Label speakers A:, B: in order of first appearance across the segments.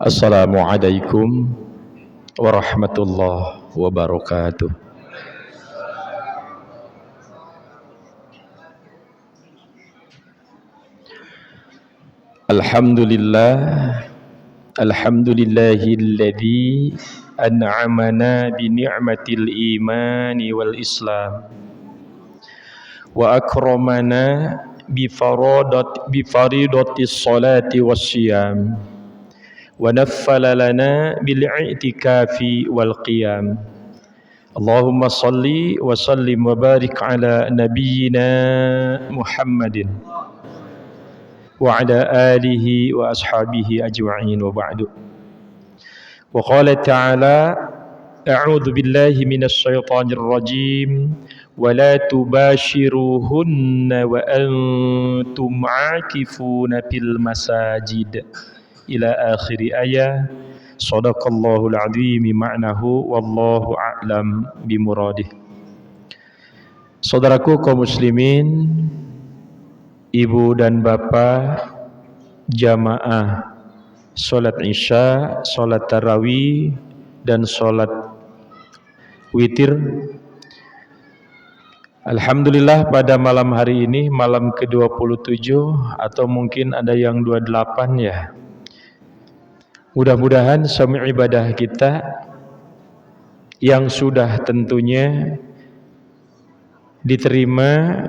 A: Assalamualaikum warahmatullahi wabarakatuh. Alhamdulillahilladzi an'amana bi ni'matil imani wal islam wa akramana bi faridatis salati wassiyam wa naffala lana bil i'tikafi wal qiyam. Allahumma salli wa sallim wa barik ala nabiyyina Muhammadin wa ala alihi wa ashabihi ajma'in wa ba'du. Wa qala ta'ala a'udzu billahi minasy syaithanir rajim wa la tubashiruhunna wa antum 'akifuna fil masajid ila akhir ayat. Shadaqallahul azim ma'nahu wallahu a'lam bimuradih. Saudaraku kaum muslimin, ibu dan bapak, jamaah salat isya, salat tarawih dan salat witir. Alhamdulillah pada malam hari ini, malam ke-27 atau mungkin ada yang 28 ya. Mudah-mudahan semua ibadah kita yang sudah tentunya diterima,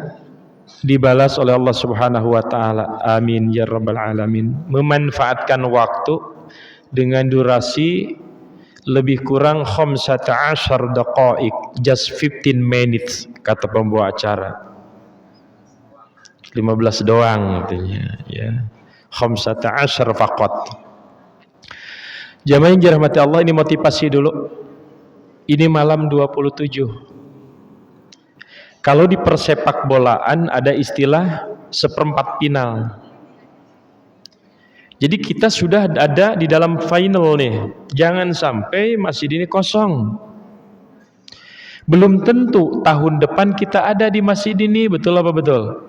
A: dibalas oleh Allah Subhanahu wa taala. Amin ya rabbal alamin. Memanfaatkan waktu dengan durasi lebih kurang 15 daqaik, just 15 minutes kata pembawa acara. 15 doang artinya ya. 15 faqat. Jamaah yang dirahmati Allah, ini motivasi dulu. Ini malam 27. Kalau di persepak bolaan ada istilah seperempat final. Jadi kita sudah ada di dalam final nih. Jangan sampai masjid ini kosong. Belum tentu tahun depan kita ada di masjid ini, betul apa betul?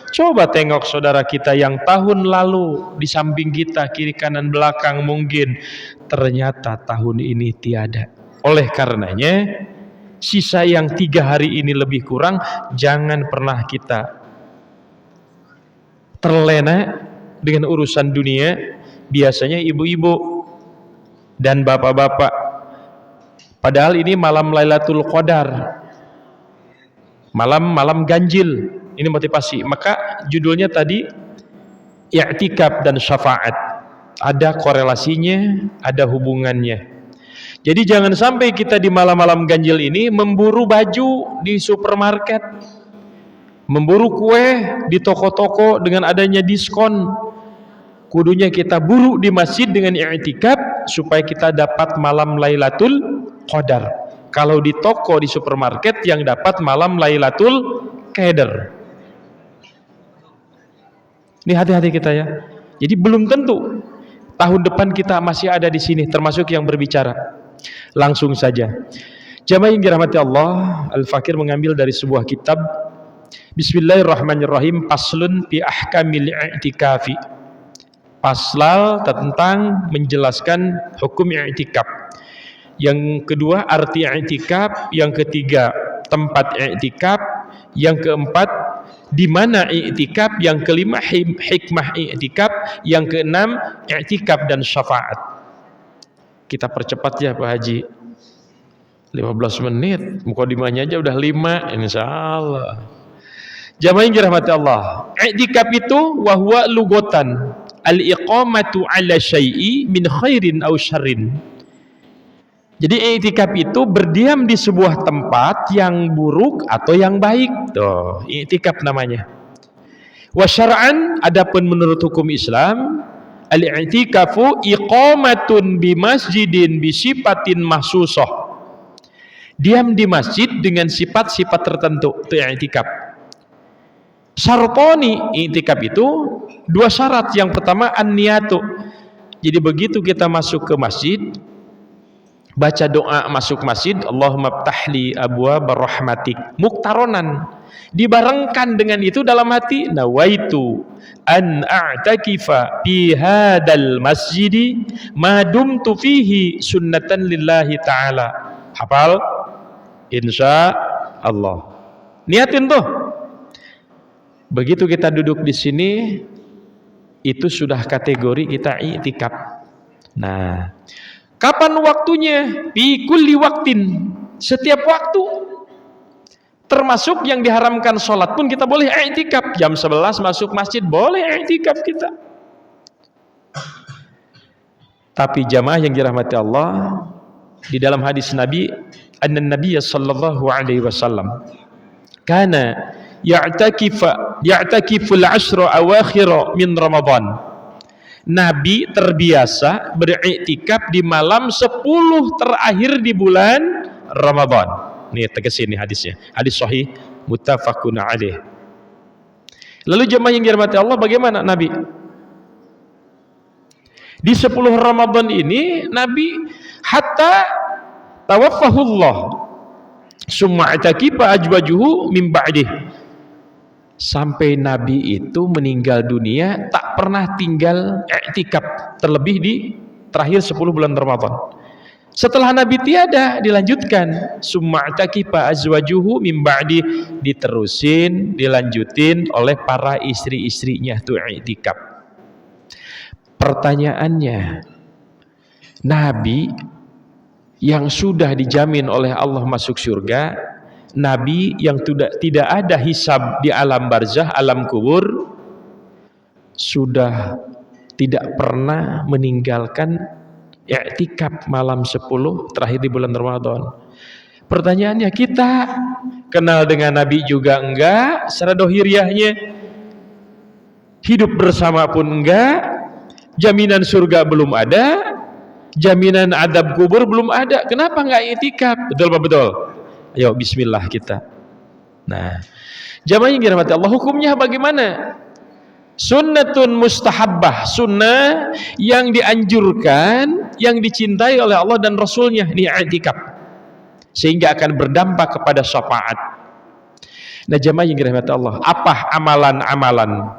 A: Coba tengok saudara kita yang tahun lalu di samping kita, kiri kanan belakang mungkin, ternyata tahun ini tiada. Oleh karenanya, sisa yang 3 hari ini lebih kurang, jangan pernah kita terlena dengan urusan dunia. Biasanya ibu-ibu dan bapak-bapak, padahal ini malam Lailatul Qadar, malam ganjil. Ini motivasi. Maka judulnya tadi i'tikaf dan syafaat. Ada korelasinya, ada hubungannya. Jadi jangan sampai kita di malam-malam ganjil ini memburu baju di supermarket, memburu kue di toko-toko dengan adanya diskon. Kudunya kita buru di masjid dengan i'tikaf supaya kita dapat malam Lailatul Qadar. Kalau di toko, di supermarket yang dapat malam Lailatul Qadar. Ini hati-hati kita ya. Jadi belum tentu tahun depan kita masih ada di sini, termasuk yang berbicara. Langsung saja. Jamaah yang dirahmati Allah, Al-Fakir mengambil dari sebuah kitab. Bismillahirrahmanirrahim. Paslun fi ahkamil i'tikafi. Paslal tentang menjelaskan hukum i'tikaf. Yang kedua arti i'tikaf, yang ketiga tempat i'tikaf, yang keempat di mana i'tikaf, yang kelima hikmah i'tikaf, yang keenam i'tikaf dan syafaat. Kita percepat ya Pak Haji. 15 menit, mukadimahnya aja udah 5, insyaallah. Jamaah yang dirahmati Allah, i'tikaf itu wahwa lugotan al-iqamatu ala syai'i min khairin aw syarrin. Jadi i'tikaf itu berdiam di sebuah tempat yang buruk atau yang baik. Tuh, i'tikaf namanya. Wa syar'an, adapun menurut hukum Islam, al-i'tikafu iqamatun bi masjidin bi sifatin mahsusah. Diam di masjid dengan sifat-sifat tertentu, itu i'tikaf. Syartani, i'tikaf itu 2 syarat. Yang pertama an-niyatu. Jadi begitu kita masuk ke masjid, baca doa masuk masjid, Allahumma ftahli abwaab rahmatik, muktaronan. Dibarengkan dengan itu dalam hati, nawaitu an a'takifa fi hadzal masjidi ma dumtu fihi sunnatan lillahi ta'ala. Hafal? Insya Allah. Niatin tuh. Begitu kita duduk di sini, itu sudah kategori kita i'tikaf. Nah, kapan waktunya? Fi kulli waktin, setiap waktu. Termasuk yang diharamkan sholat pun kita boleh i'tikaf. Jam 11 masuk masjid, boleh i'tikaf kita. Tapi jamaah yang dirahmati Allah, di dalam hadis Nabi, anna Nabiy sallallahu alaihi wasallam kana ya'takiful ashra awakhir min Ramadan. Nabi terbiasa beriktikaf di malam 10 terakhir di bulan Ramadan. Nih tegasin nih hadisnya. Hadis sahih muttafaqun alaih. Lalu jemaah yang dirahmati Allah, bagaimana Nabi? Di 10 Ramadan ini Nabi hatta tawaffahullah summa atakifa ajwajuhu min ba'dih. Sampai Nabi itu meninggal dunia tak pernah tinggal i'tikaf, terlebih di terakhir 10 bulan Ramadan. Setelah Nabi tiada, dilanjutkan summa atakifa azwajuhu min ba'di, diterusin, dilanjutin oleh para istri-istrinya tuh i'tikaf. Pertanyaannya, Nabi yang sudah dijamin oleh Allah masuk surga, Nabi yang tidak ada hisab di alam barzah, alam kubur, sudah tidak pernah meninggalkan i'tikaf malam 10 terakhir di bulan Ramadan. Pertanyaannya, kita kenal dengan Nabi juga enggak, secara dohiriahnya hidup bersama pun enggak, jaminan surga belum ada, jaminan adab kubur belum ada, kenapa enggak i'tikaf? Betul apa betul? Ayo bismillah kita. Nah, jamaah yang dirahmati Allah, hukumnya bagaimana? Sunnatun mustahabbah, sunnah yang dianjurkan, yang dicintai oleh Allah dan Rasulnya, ini i'tikaf, sehingga akan berdampak kepada syafaat. Nah, jamaah yang dirahmati Allah, apa amalan-amalan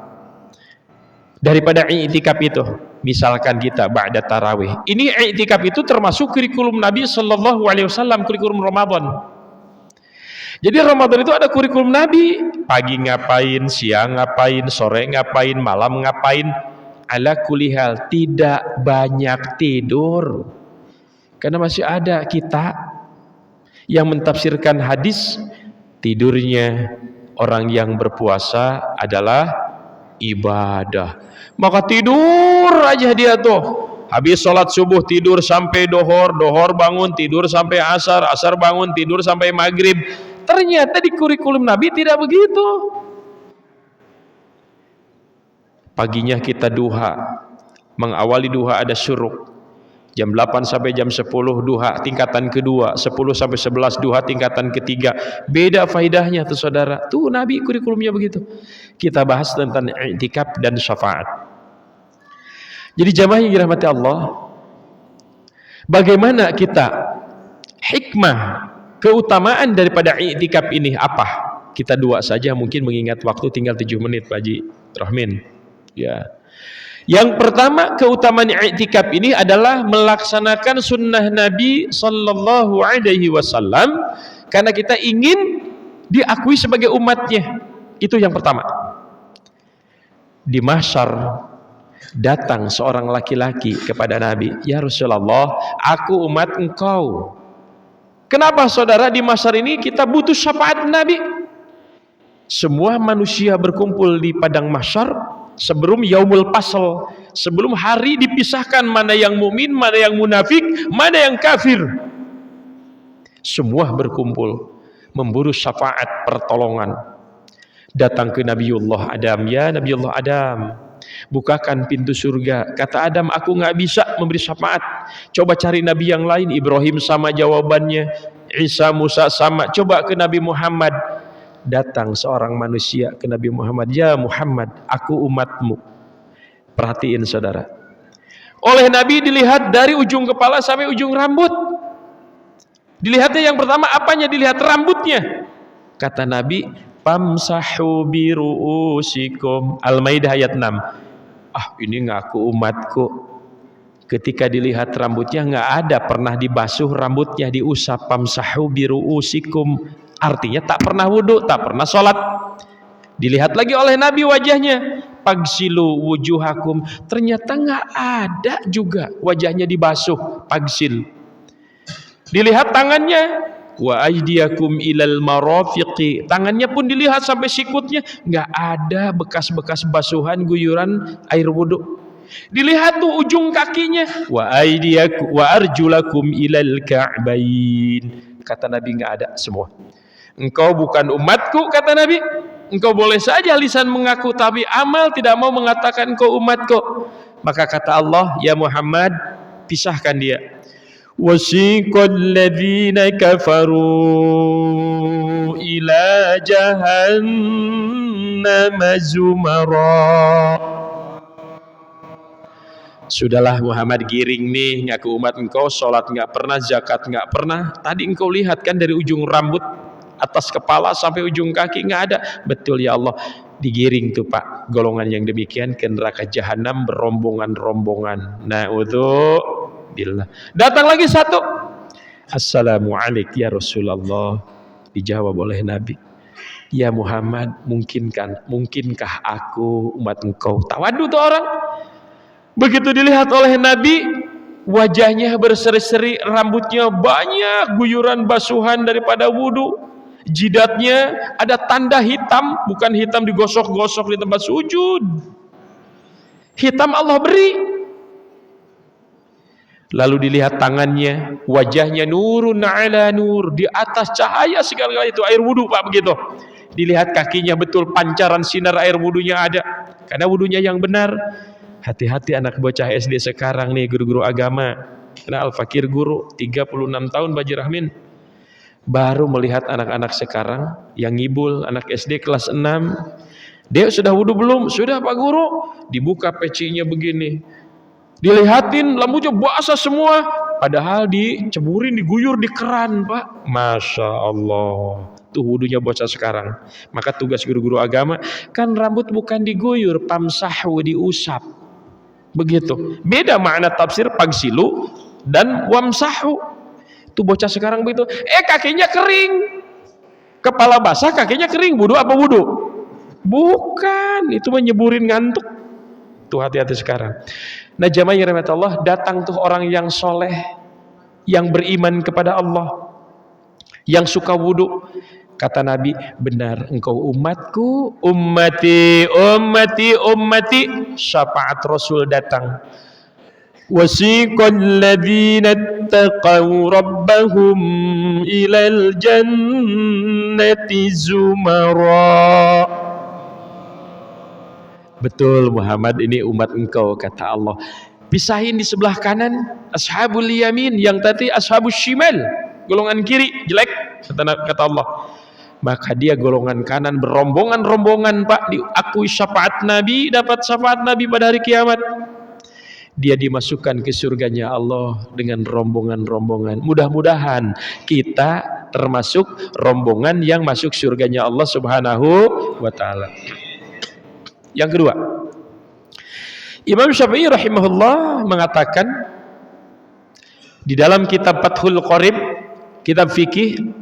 A: daripada i'tikaf itu? Misalkan kita ba'da tarawih, ini i'tikaf itu termasuk kurikulum Nabi sallallahu alaihi wasallam, kurikulum Ramadan. Jadi Ramadan itu ada kurikulum Nabi, pagi ngapain, siang ngapain, sore ngapain, malam ngapain. Ala kulli hal, tidak banyak tidur. Karena masih ada kita yang mentafsirkan hadis, tidurnya orang yang berpuasa adalah ibadah. Maka tidur aja dia tuh. Habis sholat subuh tidur sampai dohor, dohor bangun tidur sampai asar, asar bangun tidur sampai maghrib. Ternyata di kurikulum Nabi tidak begitu. Paginya kita duha, mengawali duha ada syuruk. Jam 8 sampai jam 10 duha tingkatan kedua, 10 sampai 11 duha tingkatan ketiga. Beda faidahnya tuh saudara. Tuh Nabi kurikulumnya begitu. Kita bahas tentang i'tikaf dan syafaat. Jadi jamaah yang dirahmati Allah, bagaimana kita hikmah, keutamaan daripada i'tikaf ini apa? Kita dua saja mungkin mengingat waktu tinggal 7 menit Pak Haji Rahmin. Ya. Yang pertama, keutamaan i'tikaf ini adalah melaksanakan sunnah Nabi sallallahu alaihi wasallam karena kita ingin diakui sebagai umatnya. Itu yang pertama. Di mahsyar datang seorang laki-laki kepada Nabi, "Ya Rasulullah, aku umat engkau." Kenapa saudara di mahsyar ini kita butuh syafaat Nabi? Semua manusia berkumpul di padang mahsyar sebelum yaumul fasl, sebelum hari dipisahkan mana yang mukmin, mana yang munafik, mana yang kafir. Semua berkumpul memburu syafaat pertolongan. Datang ke Nabiullah Adam, "Ya Nabiullah Adam, bukakan pintu surga." Kata Adam, "Aku nggak bisa memberi syafaat." Coba cari nabi yang lain. Ibrahim sama jawabannya, Isa, Musa sama. Coba ke Nabi Muhammad. Datang seorang manusia ke Nabi Muhammad, "Ya Muhammad, aku umatmu." Perhatiin saudara, oleh Nabi dilihat dari ujung kepala sampai ujung rambut. Dilihatnya yang pertama apanya? Dilihat rambutnya. Kata Nabi, famsahu bi ru'usikum. Al-Maidah ayat 6. Ini ngaku umatku. Ketika dilihat rambutnya nggak ada pernah dibasuh rambutnya, diusap. Famsahu bi ru'usikum, artinya tak pernah wudu, tak pernah sholat. Dilihat lagi oleh Nabi wajahnya, pagsilu wujuhakum, ternyata nggak ada juga wajahnya dibasuh, pagsil. Dilihat tangannya, wa aydiyakum ilal marafiqi, tangannya pun dilihat sampai sikutnya, nggak ada bekas-bekas basuhan guyuran air wudhu. Dilihat tuh ujung kakinya, wa aydiyakum wa arjulakum ilal ka'bain, kata Nabi nggak ada semua. Engkau bukan umatku, kata Nabi. Engkau boleh saja lisan mengaku, tapi amal tidak mau mengatakan kau umatku. Maka kata Allah, ya Muhammad, pisahkan dia. Wasiqal ladzina kafaru ila jahannam zumara. Sudahlah Muhammad, giring nih, ngaku umat engkau, sholat nggak pernah, zakat nggak pernah. Tadi engkau lihat kan dari ujung rambut atas kepala sampai ujung kaki nggak ada. Betul ya Allah, digiring tuh Pak, golongan yang demikian ke neraka jahanam berombongan-rombongan. Na'udzubillah. Datang lagi satu, assalamualaikum ya Rasulullah. Dijawab oleh Nabi, ya Muhammad, mungkinkah aku umat engkau? Tawadu tuh orang. Begitu dilihat oleh Nabi, wajahnya berseri-seri, rambutnya banyak guyuran basuhan daripada wudu. Jidatnya ada tanda hitam, bukan hitam digosok-gosok di tempat sujud. Hitam Allah beri. Lalu dilihat tangannya, wajahnya nurun ala nur, di atas cahaya segala itu air wudu Pak, begitu. Dilihat kakinya, betul pancaran sinar air wudunya ada, karena wudunya yang benar. Hati-hati anak bocah SD sekarang nih, guru-guru agama. Karena Al-Fakir guru 36 tahun Baji Rahmin, baru melihat anak-anak sekarang yang ngibul, anak SD kelas 6. Dia sudah wudu belum? Sudah Pak Guru. Dibuka pecinya begini, dilihatin rambutnya basah semua, padahal diceburin, diguyur di keran Pak. Masya Allah, tuh wudunya bocah sekarang. Maka tugas guru-guru agama, kan rambut bukan diguyur, pamsahu, diusap. Begitu. Beda makna tafsir pagsilu dan wamsahu. Tuh bocah sekarang begitu, kakinya kering, kepala basah, kakinya kering. Wudu apa wudu? Bukan, itu menyeburin ngantuk. Tuh hati-hati sekarang. Nah jamaah yang dirahmati Allah, datang tuh orang yang soleh, yang beriman kepada Allah, yang suka wudu. Kata Nabi, benar engkau umatku, ummati, ummati, ummati. Syafaat Rasul datang. Wasiqal ladzina taqaw rabbahum ilal jannati zumara. Betul Muhammad, ini umat engkau, kata Allah. Pisahin di sebelah kanan ashabul yamin, yang tadi ashabul shimal, golongan kiri jelek, kata Allah. Maka dia golongan kanan berombongan-rombongan Pak, diakui syafaat Nabi, dapat syafaat Nabi pada hari kiamat. Dia dimasukkan ke surganya Allah dengan rombongan-rombongan. Mudah-mudahan kita termasuk rombongan yang masuk surganya Allah Subhanahu wa ta'ala. Yang kedua, Imam Syafi'i rahimahullah mengatakan di dalam kitab Fathul Qorib, kitab fikih,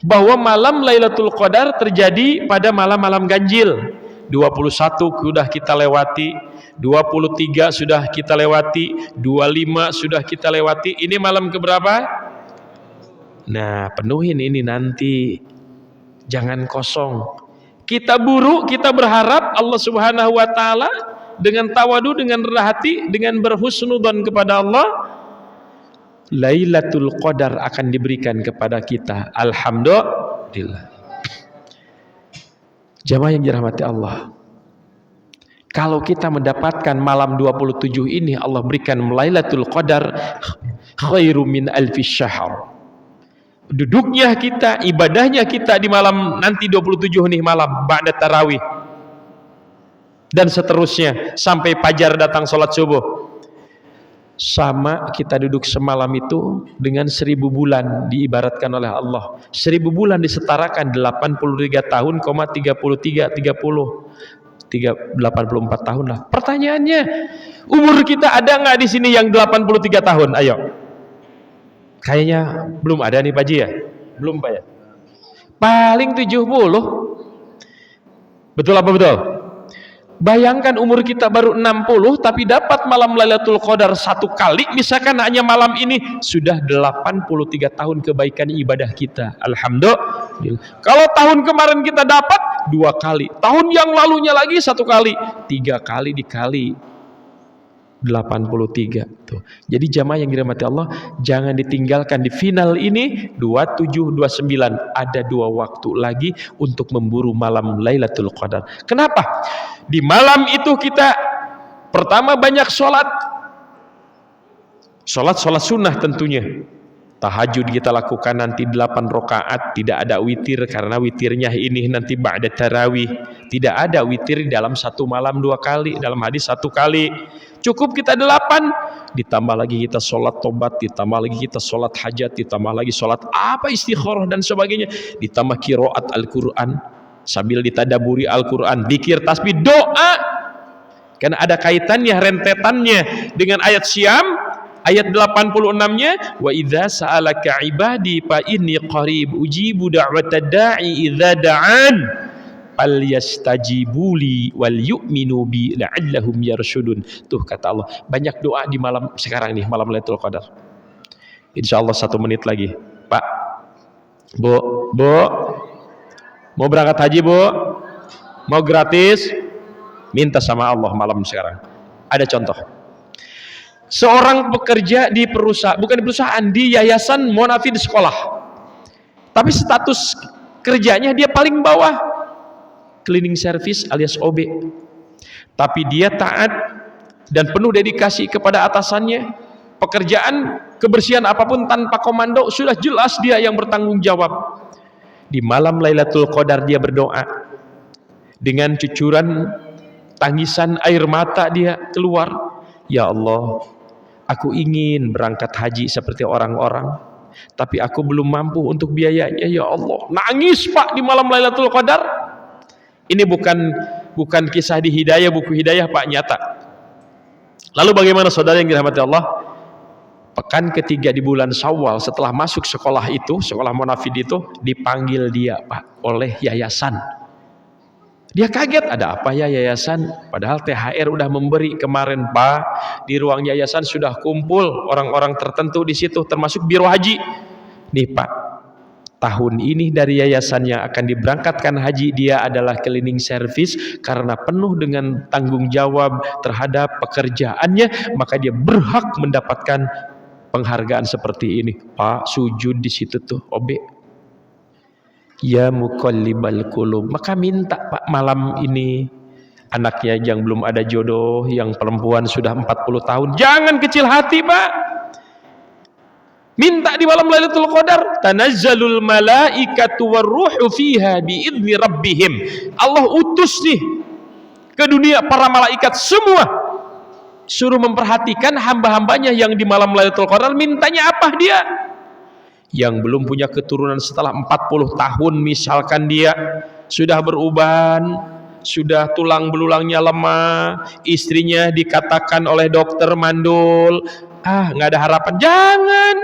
A: bahwa malam Lailatul Qadar terjadi pada malam-malam ganjil. 21 sudah kita lewati, 23 sudah kita lewati, 25 sudah kita lewati. Ini malam keberapa? Nah, penuhin ini nanti, jangan kosong. Kita buru, kita berharap Allah Subhanahu wa ta'ala dengan tawadu, dengan rendah hati, dengan berhusnudzon kepada Allah, Lailatul Qadar akan diberikan kepada kita. Alhamdulillah. Jamaah yang dirahmati Allah, kalau kita mendapatkan malam 27 ini, Allah berikan Lailatul Qadar khairu min alfi syahr. Duduknya kita, ibadahnya kita di malam nanti 27 nih, malam ba'da tarawih, dan seterusnya sampai fajar datang sholat subuh. sama kita duduk semalam itu dengan 1000 bulan diibaratkan oleh Allah. 1000 bulan disetarakan 83 tahun, 33, 84 tahun lah. Pertanyaannya, umur kita ada nggak di sini yang 83 tahun? Ayo. Kayaknya belum ada nih Pak Ji ya? Belum Pak ya? Paling 70. Betul apa betul? Bayangkan umur kita baru 60 tapi dapat malam Lailatul Qadar satu kali, misalkan hanya malam ini sudah 83 tahun kebaikan ibadah kita. Alhamdulillah. Kalau tahun kemarin kita dapat 2 kali, tahun yang lalunya lagi 1 kali, 3 kali dikali 83 tuh. Jadi jamaah yang dirahmati Allah, jangan ditinggalkan di final ini 27 29, ada 2 waktu lagi untuk memburu malam Lailatul Qadar. Kenapa? Di malam itu kita pertama banyak sholat sunnah tentunya. Tahajud kita lakukan nanti 8 rakaat, tidak ada witir karena witirnya ini nanti ba'da tarawih. Tidak ada witir dalam satu malam 2 kali, dalam hadis 1 kali. Cukup kita 8, ditambah lagi kita sholat tobat, ditambah lagi kita sholat hajat, ditambah lagi sholat apa istikharah dan sebagainya, ditambah qiraat Al-Quran sambil ditadaburi Al-Quran, dzikir, tasbih, doa. Karena ada kaitannya, rentetannya dengan ayat Syam. Ayat 86-nya, wa idza sa'alaka ibadi fa inni qarib ujibu da'watad da'i idza da'an falyastajibuli wal yu'minu bi la'allahum yarshudun. Tuh kata Allah, banyak doa di malam sekarang nih, malam Lailatul Qadar. Insyaallah 1 menit lagi. Pak, Bu, mau berangkat haji, Bu? Mau gratis? Minta sama Allah malam sekarang. Ada contoh. Seorang pekerja di perusahaan, bukan di perusahaan, di yayasan Monafid sekolah, tapi status kerjanya dia paling bawah, cleaning service alias OB, tapi dia taat dan penuh dedikasi kepada atasannya. Pekerjaan kebersihan apapun tanpa komando, sudah jelas dia yang bertanggung jawab. Di malam Lailatul Qadar dia berdoa dengan cucuran tangisan air mata, dia keluar, ya Allah, aku ingin berangkat haji seperti orang-orang, tapi aku belum mampu untuk biayanya, ya Allah. Nangis Pak di malam Lailatul Qadar. Ini bukan kisah di Hidayah, buku Hidayah Pak, nyata. Lalu bagaimana saudara yang dirahmati Allah? Pekan ketiga di bulan Syawal, setelah masuk sekolah itu, sekolah Monafid itu, dipanggil dia Pak oleh yayasan. Dia kaget, ada apa ya yayasan? Padahal THR udah memberi kemarin Pak. Di ruang yayasan sudah kumpul orang-orang tertentu di situ, termasuk biro haji. Nih Pak, tahun ini dari yayasan yang akan diberangkatkan haji, dia adalah cleaning service karena penuh dengan tanggung jawab terhadap pekerjaannya, maka dia berhak mendapatkan penghargaan seperti ini. Pak, sujud di situ tuh OB. Ya muqallibal qulub, maka minta Pak malam ini, anaknya yang belum ada jodoh, yang perempuan sudah 40 tahun, jangan kecil hati Pak, minta di malam Lailatul Qadar, tanazzalul malaikatu warruhu fiha biidzni rabbihim. Allah utus nih ke dunia para malaikat semua, suruh memperhatikan hamba-hambanya yang di malam Lailatul Qadar mintanya apa dia. Yang belum punya keturunan setelah 40 tahun, misalkan dia sudah beruban, sudah tulang belulangnya lemah, istrinya dikatakan oleh dokter mandul, nggak ada harapan, jangan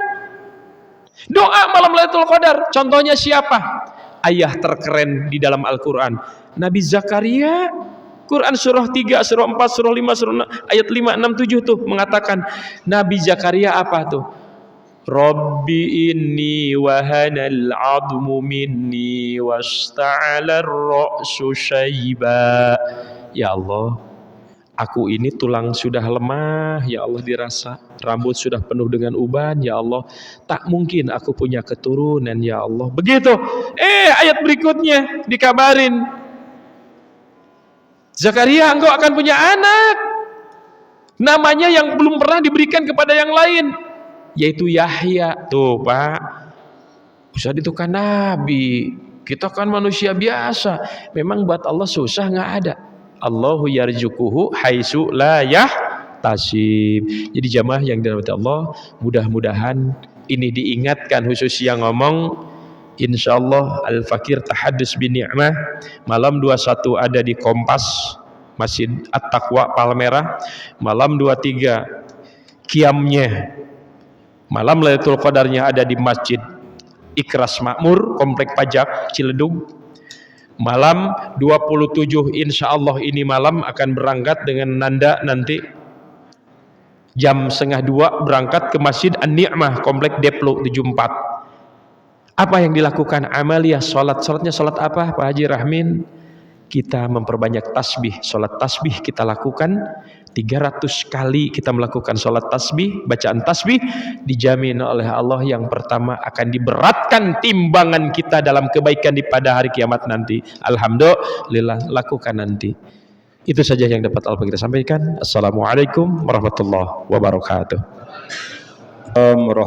A: doa malam Lailatul Qadar. Contohnya siapa? Ayah terkeren di dalam Al-Quran, Nabi Zakaria. Quran surah 3, surah 4, surah 5, surah 6, ayat 5, 6, 7 tuh mengatakan Nabi Zakaria apa tuh? Rabbi inni wahanal admu minni wasta'alar ra'su syaiba. Ya Allah, aku ini tulang sudah lemah, ya Allah, dirasa rambut sudah penuh dengan uban, ya Allah, tak mungkin aku punya keturunan, ya Allah. Begitu. Ayat berikutnya dikabarin, Zakaria, engkau akan punya anak, namanya yang belum pernah diberikan kepada yang lain, yaitu Yahya. Tuh Pak, Ustaz itu kan nabi, kita kan manusia biasa. Memang buat Allah susah? Nggak ada. Allahu yarzuquhu haitsu la tasib. Jadi jamaah yang dirahmati Allah, mudah-mudahan ini diingatkan khusus yang ngomong, insyaallah Al-Fakir Tahaddus bin Ni'mah malam 21 ada di Kompas Masjid At-Taqwa Palmerah, malam 23 qiyamnya malam Lailatul Qadarnya ada di Masjid Ikras Makmur Komplek Pajak Ciledug. Malam 27 insyaallah ini malam akan berangkat dengan Nanda nanti jam 1:30 berangkat ke Masjid An-Ni'mah Komplek Deplo 74. Apa yang dilakukan amaliyah salatnya salat apa Pak Haji Rahmin? Kita memperbanyak tasbih. Salat tasbih kita lakukan 300 kali kita melakukan salat tasbih, bacaan tasbih, dijamin oleh Allah yang pertama akan diberatkan timbangan kita dalam kebaikan di pada hari kiamat nanti. Alhamdulillah, lakukan nanti. Itu saja yang dapat Al-Fakir sampaikan. Assalamualaikum warahmatullahi wabarakatuh.